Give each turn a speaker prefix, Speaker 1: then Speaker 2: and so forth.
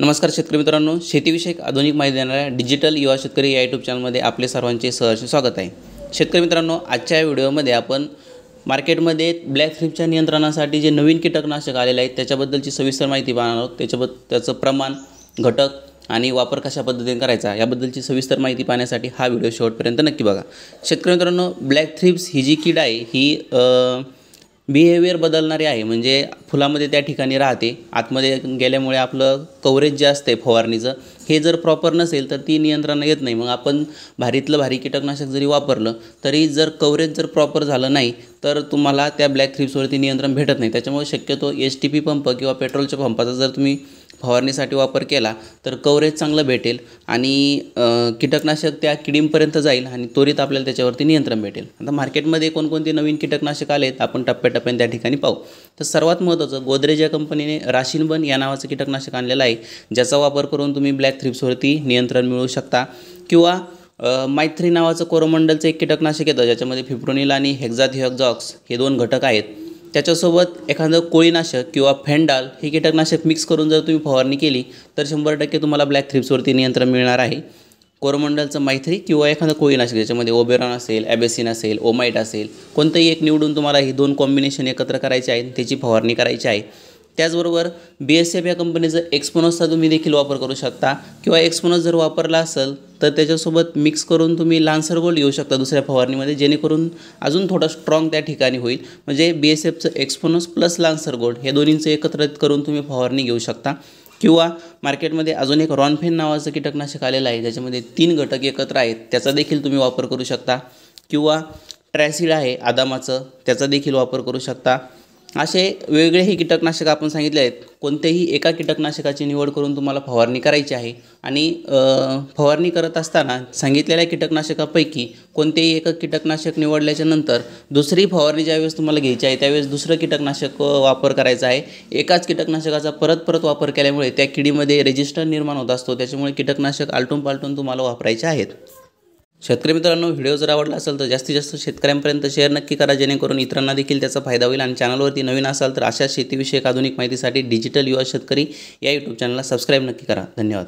Speaker 1: नमस्कार शेतकरी मित्रांनो, शेतीविषयक आधुनिक माहिती देणाऱ्या डिजिटल युवा शेतकरी या यूट्यूब चॅनलमध्ये आपले सर्वांचे सहर्ष स्वागत आहे। शेतकरी मित्रांनो, आजच्या व्हिडिओमध्ये आपण मार्केटमध्ये ब्लॅक थ्रिप्सच्या नियंत्रणासाठी जे नवीन कीटकनाशक आलेले आहेत त्याच्याबद्दलची सविस्तर माहिती पाहणार आहोत। त्याचं प्रमाण, घटक आणि वापर कशा पद्धतीने करायचा याबद्दलची सविस्तर माहिती पाहण्यासाठी हा व्हिडिओ शेवटपर्यंत नक्की बघा। शेतकरी मित्रांनो, ब्लॅक थ्रिप्स ही जी कीड आहे ही बिहेवियर बदलणारी आहे। म्हणजे फुलामध्ये त्या ठिकाणी राहते, आतमध्ये गेल्यामुळे आपलं कव्हरेज जे असते फवारणीचं हे जर प्रॉपर नसेल तर ती नियंत्रण येत नाही। मग आपण भारीतलं भारी कीटकनाशक जरी वापरलं तरी जर कव्हरेज जर प्रॉपर झालं नाही तर तुम्हाला त्या ब्लॅक थ्रिप्सवरती नियंत्रण भेटत नाही। त्याच्यामुळे शक्यतो STP पंप किंवा पेट्रोलच्या पंपाचा जर तुम्ही फवारणीसाठी वापर केला तर कव्हरेज चांगलं भेटेल आणि कीटकनाशक त्या किडींपर्यंत जाईल आणि त्वरित आपल्याला त्याच्यावरती नियंत्रण भेटेल। आता मार्केटमध्ये कोणकोणते नवीन कीटकनाशक आलेत आपण टप्प्याटप्प्याने त्या ठिकाणी पाहू। तर सर्वात महत्त्वाचं, गोदरेज या कंपनीने राशिनबन या नावाचं कीटकनाशक आणलेलं आहे, ज्याचा वापर करून तुम्ही ब्लॅक थ्रिप्सवरती नियंत्रण मिळवू शकता। किंवा मायथ्री नावाचं कोरोमंडलचं एक कीटकनाशक येतं ज्याच्यामध्ये फिप्रोनिल आणि हेक्झाथिओक्झॉक्स हे दोन घटक आहेत। त्याच्यासोबत एखादं कोळीनाशक किंवा फेंडाल हे कीटकनाशक मिक्स करून जर तुम्ही फवारणी केली तर 100% तुम्हाला ब्लॅक थ्रिप्सवरती नियंत्रण मिळणार आहे। कोरोमंडलचं मायथ्री किंवा एखादं कोळीनाशक ज्याच्यामध्ये ओबेरॉन असेल, ॲबेसिन असेल, ओमाइट असेल, कोणतंही एक निवडून तुम्हाला ही दोन कॉम्बिनेशन एकत्र करायचे आहेत, त्याची फवारणी करायची आहे। त्याचबरोबर BSF या कंपनीचं एक्सपोनसचा तुम्ही देखील वापर करू शकता किंवा एक्सपोनस जर वापरला असेल तर त्याच्यासोबत मिक्स करून तुम्ही लान्सर गोल्ड घेऊ शकता दुसऱ्या फवारणीमध्ये, जेणेकरून अजून थोडा स्ट्रॉंग त्या ठिकाणी होईल। म्हणजे BSFचं एक्सपोनस प्लस लान्सर गोल्ड हे दोन्हींचं एकत्रित करून तुम्ही फवारणी घेऊ शकता। किंवा मार्केटमध्ये अजून एक रॉनफेन नावाचं कीटकनाशक आलेलं आहे ज्याच्यामध्ये 3 घटक एकत्र आहेत, त्याचा देखील तुम्ही वापर करू शकता। किंवा ट्रॅसिड आहे आदामाचं, त्याचा देखील वापर करू शकता। असे वेगवेगळे हे कीटकनाशक आपण सांगितले आहेत। कोणत्याही एका कीटकनाशकाची निवड करून तुम्हाला फवारणी करायची आहे आणि फवारणी करत असताना सांगितलेल्या कीटकनाशकापैकी कोणतेही एक कीटकनाशक निवडल्याच्या नंतर दुसरी फवारणी ज्यावेळेस तुम्हाला घ्यायची आहे त्यावेळेस दुसरं कीटकनाशक वापर करायचा आहे। एकाच कीटकनाशकाचा परत वापर केल्यामुळे त्या किडीमध्ये रेजिस्टन्स निर्माण होत असतो, त्याच्यामुळे कीटकनाशक आलटून पालटून तुम्हाला वापरायचे आहेत। शेतकरी मित्रांनो, व्हिडिओ जर आवडला असेल तर जास्तीत जास्त शेतकऱ्यांपर्यंत शेअर नक्की करा, जेणेकरून इतरांना देखील त्याचा फायदा होईल। आणि चॅनलवरती नवीन असाल तर अशा शेतीविषयक आधुनिक माहितीसाठी डिजिटल युवा शेतकरी या यूट्यूब चॅनलला सबस्क्राईब नक्की करा। धन्यवाद।